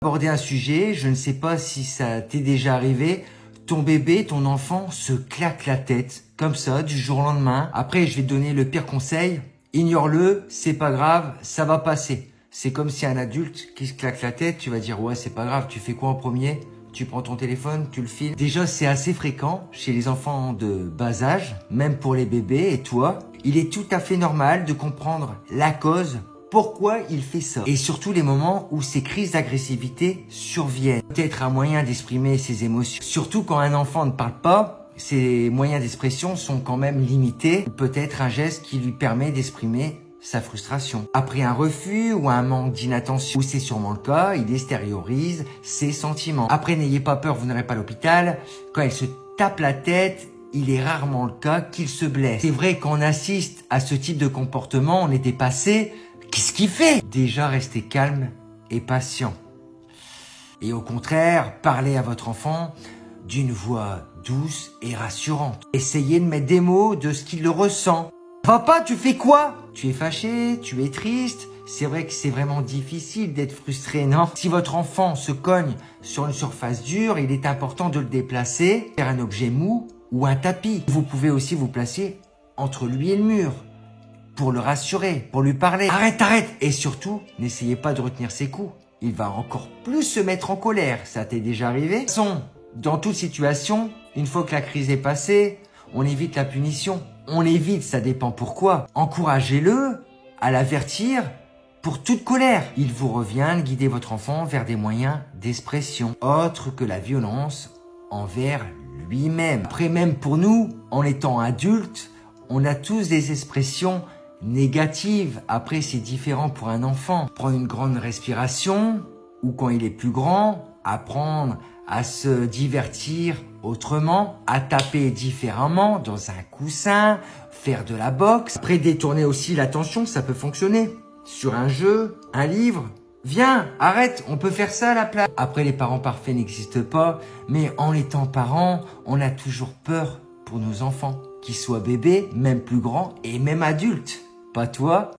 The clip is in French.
Aborder un sujet, je ne sais pas si ça t'est déjà arrivé, ton bébé, ton enfant se claque la tête, comme ça, du jour au lendemain. Après, je vais te donner le pire conseil, ignore-le, c'est pas grave, ça va passer. C'est comme si un adulte qui se claque la tête, tu vas dire ouais c'est pas grave, tu fais quoi en premier? Tu prends ton téléphone, tu le files. Déjà c'est assez fréquent chez les enfants de bas âge, même pour les bébés et toi. Il est tout à fait normal de comprendre la cause, pourquoi il fait ça. Et surtout les moments où ces crises d'agressivité surviennent. Peut-être un moyen d'exprimer ses émotions. Surtout quand un enfant ne parle pas, ses moyens d'expression sont quand même limités. Ou peut-être un geste qui lui permet d'exprimer sa frustration. Après un refus ou un manque d'inattention, ou c'est sûrement le cas, il extériorise ses sentiments. Après, n'ayez pas peur, vous n'irez pas à l'hôpital. Quand il se tape la tête, il est rarement le cas qu'il se blesse. C'est vrai qu'on assiste à ce type de comportement, on est dépassé. Qu'est-ce qu'il fait? Déjà, restez calme et patient. Et au contraire, parlez à votre enfant d'une voix douce et rassurante. Essayez de mettre des mots de ce qu'il ressent. Papa, tu fais quoi? Tu es fâché, tu es triste. C'est vrai que c'est vraiment difficile d'être frustré, non? Si votre enfant se cogne sur une surface dure, il est important de le déplacer vers un objet mou ou un tapis. Vous pouvez aussi vous placer entre lui et le mur pour le rassurer, pour lui parler. Arrête, arrête! Et surtout, n'essayez pas de retenir ses coups. Il va encore plus se mettre en colère. Ça t'est déjà arrivé? De toute façon, dans toute situation, une fois que la crise est passée, on évite la punition. On évite, ça dépend pourquoi. Encouragez-le à l'avertir pour toute colère. Il vous revient de guider votre enfant vers des moyens d'expression autres que la violence envers lui-même. Après, même pour nous, en étant adultes, on a tous des expressions négatives. Après, c'est différent pour un enfant. Prendre une grande respiration ou quand il est plus grand, apprendre à se divertir autrement, à taper différemment dans un coussin, faire de la boxe. Après, détourner aussi l'attention, ça peut fonctionner. Sur un jeu, un livre. Viens, arrête, on peut faire ça à la place. Après, les parents parfaits n'existent pas, mais en étant parents, on a toujours peur pour nos enfants, qu'ils soient bébés, même plus grands et même adultes. Pas toi?